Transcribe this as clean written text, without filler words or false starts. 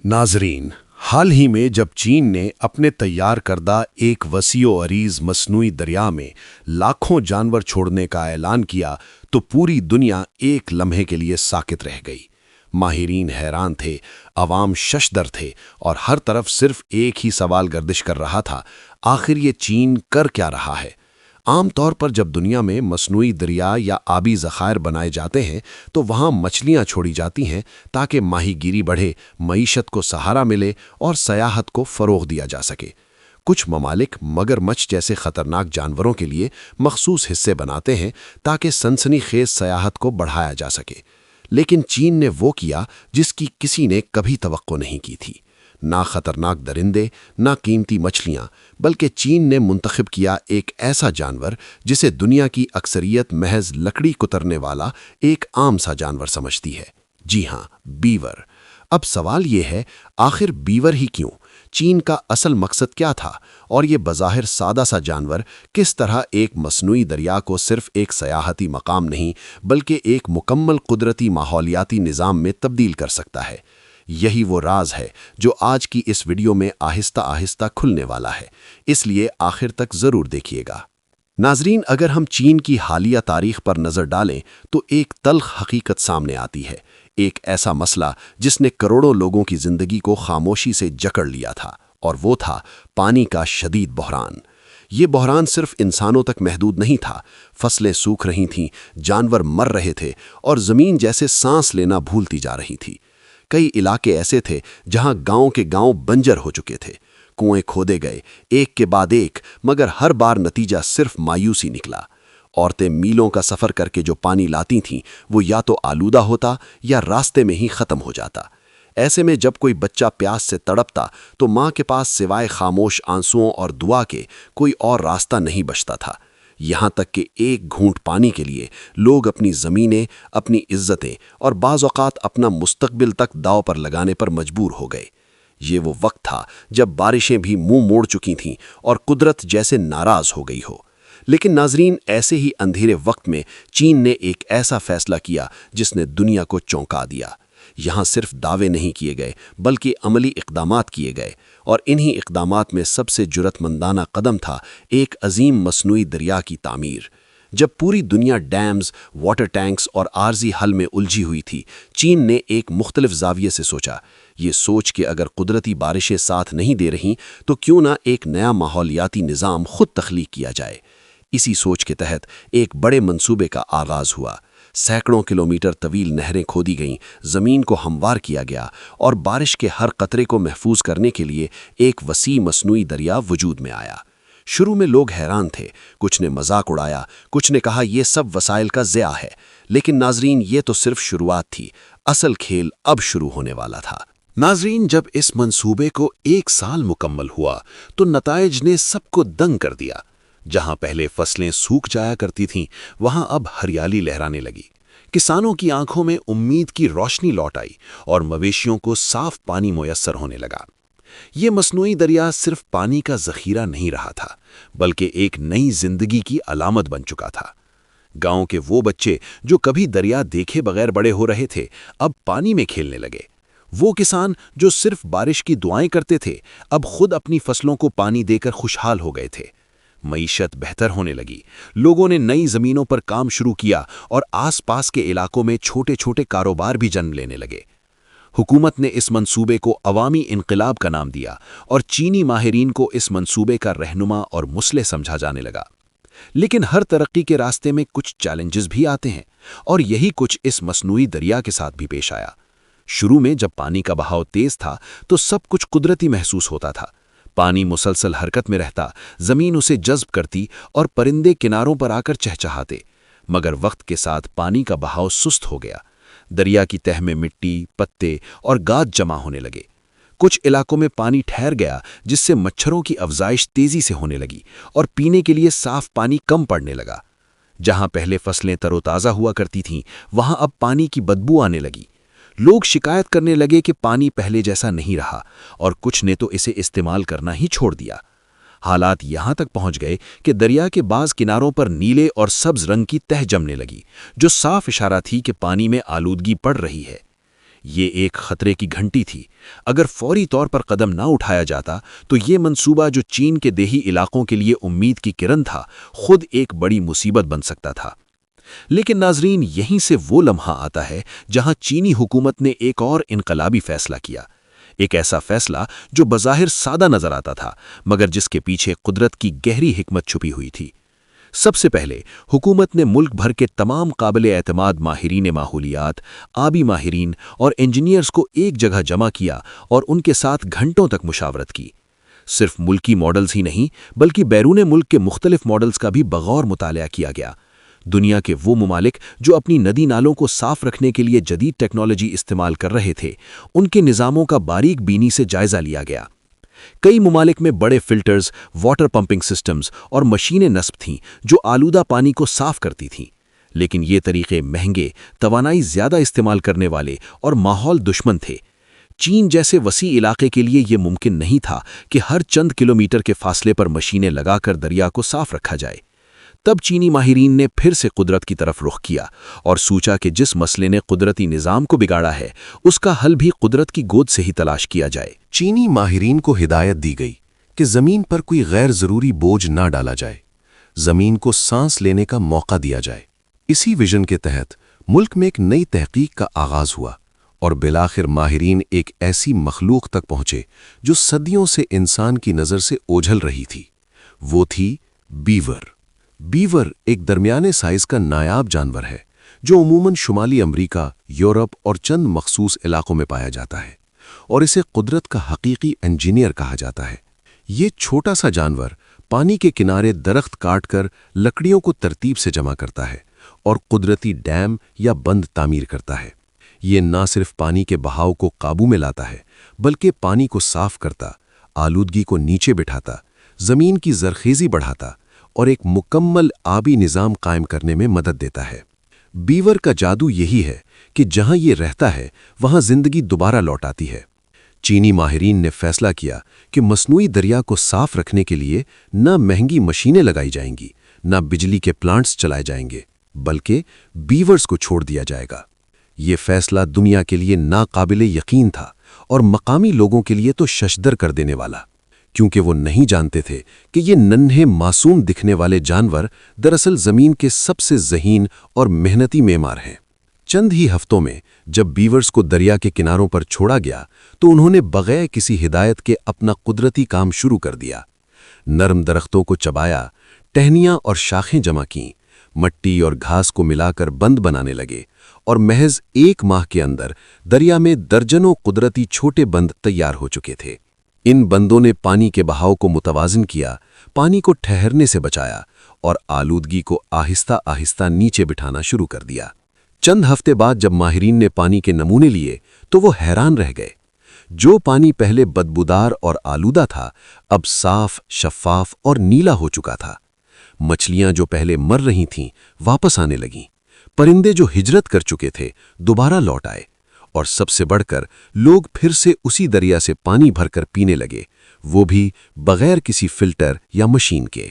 नाजरीन, हाल ही में जब चीन ने अपने तैयार करदा एक वसीओ अरीज मसनूई दरिया में लाखों जानवर छोड़ने का ऐलान किया तो पूरी दुनिया एक लम्हे के लिए साकित रह गई। माहिरीन हैरान थे, अवाम शशदर थे और हर तरफ सिर्फ एक ही सवाल गर्दिश कर रहा था, आखिर ये चीन कर क्या रहा है। आम तौर पर जब दुनिया में मसनूई दरिया या आबी ज़खायर बनाए जाते हैं तो वहाँ मछलियाँ छोड़ी जाती हैं ताकि माहीगीरी बढ़े, मईशत को सहारा मिले और सयाहत को फ़रोग़ दिया जा सके। कुछ ममालिक मगरमच्छ जैसे ख़तरनाक जानवरों के लिए मखसूस हिस्से बनाते हैं ताकि सनसनीखेज़ सयाहत को बढ़ाया जा सके, लेकिन चीन ने वो किया जिसकी किसी ने कभी तवक्को नहीं की थी। ना खतरनाक दरिंदे, ना कीमती मछलियां, बल्कि चीन ने मुंतखब किया एक ऐसा जानवर जिसे दुनिया की अक्सरियत महज लकड़ी कुतरने वाला एक आम सा जानवर समझती है। जी हाँ, बीवर। अब सवाल ये है, आखिर बीवर ही क्यों? चीन का असल मकसद क्या था? और ये बज़ाहिर सादा सा जानवर किस तरह एक मसनूई दरिया को सिर्फ एक सयाहती मकाम नहीं बल्कि एक मुकम्मल कुदरती माहौलियाती निज़ाम में तब्दील कर सकता है? यही वो राज है जो आज की इस वीडियो में आहिस्ता आहिस्ता खुलने वाला है, इसलिए आखिर तक ज़रूर देखिएगा। नाजरीन, अगर हम चीन की हालिया तारीख पर नज़र डालें तो एक तल्ख हकीकत सामने आती है, एक ऐसा मसला जिसने करोड़ों लोगों की ज़िंदगी को खामोशी से जकड़ लिया था, और वो था पानी का शदीद बहरान। ये बहरान सिर्फ इंसानों तक महदूद नहीं था, फसलें सूख रही थीं, जानवर मर रहे थे और ज़मीन जैसे सांस लेना भूलती जा रही थी। कई इलाके ऐसे थे जहां गांव के गांव बंजर हो चुके थे, कुएं खोदे गए एक के बाद एक, मगर हर बार नतीजा सिर्फ मायूसी निकला। औरतें मीलों का सफ़र करके जो पानी लाती थीं वो या तो आलूदा होता या रास्ते में ही ख़त्म हो जाता। ऐसे में जब कोई बच्चा प्यास से तड़पता तो माँ के पास सिवाय खामोश आंसुओं और दुआ के कोई और रास्ता नहीं बचता था। यहाँ तक कि एक घूंट पानी के लिए लोग अपनी ज़मीनें, अपनी इज्जतें और बाज़ औक़ात अपना मुस्तक़बिल तक दांव पर लगाने पर मजबूर हो गए। ये वो वक्त था जब बारिशें भी मुंह मोड़ चुकी थीं और कुदरत जैसे नाराज़ हो गई हो। लेकिन नाजरीन, ऐसे ही अंधेरे वक्त में चीन ने एक ऐसा फैसला किया जिसने दुनिया को चौंका दिया। यहाँ सिर्फ दावे नहीं किए गए बल्कि अमली इक़दामात किए गए, और इन्हीं इक़दामात में सबसे जुरतमंदाना कदम था एक अजीम मसनूई दरिया की तामीर। जब पूरी दुनिया डैम्स, वाटर टैंक्स और आर्जी हल में उलझी हुई थी, चीन ने एक मुख्तलिफ ज़ाविये से सोचा। ये सोच कि अगर कुदरती बारिशें साथ नहीं दे रहीं तो क्यों ना एक नया माहौलियाती निज़ाम खुद तख्लीक किया जाए। इसी सोच के तहत एक बड़े मंसूबे का आगाज़ हुआ। सैकड़ों किलोमीटर तवील नहरें खोदी गईं, ज़मीन को हमवार किया गया और बारिश के हर कतरे को महफूज करने के लिए एक वसी मसनूई दरिया वजूद में आया। शुरू में लोग हैरान थे, कुछ ने मजाक उड़ाया, कुछ ने कहा ये सब वसाइल का ज़िया है। लेकिन नाजरीन, ये तो सिर्फ शुरुआत थी, असल खेल अब शुरू होने वाला था। नाजरीन, जब इस मंसूबे को 1 साल मुकम्मल हुआ तो नताइज ने सबको दंग कर दिया। जहां पहले फसलें सूख जाया करती थीं, वहां अब हरियाली लहराने लगी। किसानों की आंखों में उम्मीद की रोशनी लौट आई और मवेशियों को साफ पानी मुयस्सर होने लगा। ये मसनूई दरिया सिर्फ पानी का ज़ख़ीरा नहीं रहा था, बल्कि एक नई जिंदगी की अलामत बन चुका था। गांव के वो बच्चे जो कभी दरिया देखे बगैर बड़े हो रहे थे, अब पानी में खेलने लगे। वो किसान जो सिर्फ बारिश की दुआएं करते थे, अब खुद अपनी फसलों को पानी देकर खुशहाल हो गए थे। मईशत बेहतर होने लगी, लोगों ने नई ज़मीनों पर काम शुरू किया और आसपास के इलाकों में छोटे छोटे कारोबार भी जन्म लेने लगे। हुकूमत ने इस मंसूबे को अवामी इनकलाब का नाम दिया और चीनी माहिरीन को इस मंसूबे का रहनुमा और मुसले समझा जाने लगा। लेकिन हर तरक्की के रास्ते में कुछ चैलेंजेस भी आते हैं, और यही कुछ इस मसनूई दरिया के साथ भी पेश आया। शुरू में जब पानी का बहाव तेज था तो सब कुछ कुदरती महसूस होता था। पानी मुसलसल हरकत में रहता, जमीन उसे जज्ब करती और परिंदे किनारों पर आकर चहचहाते। मगर वक्त के साथ पानी का बहाव सुस्त हो गया। दरिया की तह में मिट्टी, पत्ते और गाद जमा होने लगे। कुछ इलाकों में पानी ठहर गया, जिससे मच्छरों की अफजाइश तेजी से होने लगी और पीने के लिए साफ पानी कम पड़ने लगा। जहां पहले फसलें तरोताज़ा हुआ करती थीं, वहां अब पानी की बदबू आने लगी। लोग शिकायत करने लगे कि पानी पहले जैसा नहीं रहा, और कुछ ने तो इसे इस्तेमाल करना ही छोड़ दिया। हालात यहां तक पहुंच गए कि दरिया के बाज़ किनारों पर नीले और सब्ज रंग की तह जमने लगी, जो साफ इशारा थी कि पानी में आलूदगी पड़ रही है। یہ ایک خطرے کی گھنٹی تھی۔ اگر فوری طور پر قدم نہ اٹھایا جاتا تو یہ منصوبہ جو چین کے دیہی علاقوں کے لیے امید کی کرن تھا، خود ایک بڑی مصیبت بن سکتا تھا۔ لیکن ناظرین، یہیں سے وہ لمحہ آتا ہے جہاں چینی حکومت نے ایک اور انقلابی فیصلہ کیا۔ ایک ایسا فیصلہ جو بظاہر سادہ نظر آتا تھا، مگر جس کے پیچھے قدرت کی گہری حکمت چھپی ہوئی تھی۔ سب سے پہلے حکومت نے ملک بھر کے تمام قابل اعتماد ماہرین ماحولیات، آبی ماہرین اور انجینئرز کو ایک جگہ جمع کیا اور ان کے ساتھ گھنٹوں تک مشاورت کی۔ صرف ملکی ماڈلز ہی نہیں بلکہ بیرون ملک کے مختلف ماڈلز کا بھی بغور مطالعہ کیا گیا۔ دنیا کے وہ ممالک جو اپنی ندی نالوں کو صاف رکھنے کے لیے جدید ٹیکنالوجی استعمال کر رہے تھے، ان کے نظاموں کا باریک بینی سے جائزہ لیا گیا۔ کئی ممالک میں بڑے فلٹرز، واٹر پمپنگ سسٹمز اور مشینیں نصب تھیں جو آلودہ پانی کو صاف کرتی تھیں، لیکن یہ طریقے مہنگے، توانائی زیادہ استعمال کرنے والے اور ماحول دشمن تھے۔ چین جیسے وسیع علاقے کے لیے یہ ممکن نہیں تھا کہ ہر چند کلومیٹر کے فاصلے پر مشینیں لگا کر دریا کو صاف رکھا جائے۔ تب چینی ماہرین نے پھر سے قدرت کی طرف رخ کیا اور سوچا کہ جس مسئلے نے قدرتی نظام کو بگاڑا ہے، اس کا حل بھی قدرت کی گود سے ہی تلاش کیا جائے۔ چینی ماہرین کو ہدایت دی گئی کہ زمین پر کوئی غیر ضروری بوجھ نہ ڈالا جائے، زمین کو سانس لینے کا موقع دیا جائے۔ اسی ویژن کے تحت ملک میں ایک نئی تحقیق کا آغاز ہوا اور بالآخر ماہرین ایک ایسی مخلوق تک پہنچے جو صدیوں سے انسان کی نظر سے اوجھل رہی تھی۔ وہ تھی بیور۔ بیور ایک درمیانے سائز کا نایاب جانور ہے جو عموماً شمالی امریکہ، یورپ اور چند مخصوص علاقوں میں پایا جاتا ہے، اور اسے قدرت کا حقیقی انجینئر کہا جاتا ہے۔ یہ چھوٹا سا جانور پانی کے کنارے درخت کاٹ کر لکڑیوں کو ترتیب سے جمع کرتا ہے اور قدرتی ڈیم یا بند تعمیر کرتا ہے۔ یہ نہ صرف پانی کے بہاؤ کو قابو میں لاتا ہے بلکہ پانی کو صاف کرتا، آلودگی کو نیچے بٹھاتا، زمین کی زرخیزی بڑھاتا اور ایک مکمل آبی نظام قائم کرنے میں مدد دیتا ہے۔ بیور کا جادو یہی ہے کہ جہاں یہ رہتا ہے وہاں زندگی دوبارہ لوٹ آتی ہے۔ چینی ماہرین نے فیصلہ کیا کہ مصنوعی دریا کو صاف رکھنے کے لیے نہ مہنگی مشینیں لگائی جائیں گی، نہ بجلی کے پلانٹس چلائے جائیں گے، بلکہ بیورز کو چھوڑ دیا جائے گا۔ یہ فیصلہ دنیا کے لیے ناقابل یقین تھا اور مقامی لوگوں کے لیے تو ششدر کر دینے والا، کیونکہ وہ نہیں جانتے تھے کہ یہ ننھے معصوم دکھنے والے جانور دراصل زمین کے سب سے ذہین اور محنتی معمار ہیں۔ چند ہی ہفتوں میں جب بیورز کو دریا کے کناروں پر چھوڑا گیا تو انہوں نے بغیر کسی ہدایت کے اپنا قدرتی کام شروع کر دیا۔ نرم درختوں کو چبایا، ٹہنیاں اور شاخیں جمع کیں، مٹی اور گھاس کو ملا کر بند بنانے لگے، اور محض 1 ماہ کے اندر دریا میں درجنوں قدرتی چھوٹے بند تیار ہو چکے تھے۔ ان بندوں نے پانی کے بہاؤ کو متوازن کیا، پانی کو ٹھہرنے سے بچایا اور آلودگی کو آہستہ آہستہ نیچے بٹھانا شروع کر دیا۔ چند ہفتے بعد جب ماہرین نے پانی کے نمونے لیے تو وہ حیران رہ گئے۔ جو پانی پہلے بدبودار اور آلودہ تھا اب صاف، شفاف اور نیلا ہو چکا تھا۔ مچھلیاں جو پہلے مر رہی تھیں واپس آنے لگیں، پرندے جو ہجرت کر چکے تھے دوبارہ لوٹ آئے، اور سب سے بڑھ کر لوگ پھر سے اسی دریا سے پانی بھر کر پینے لگے، وہ بھی بغیر کسی فلٹر یا مشین کے۔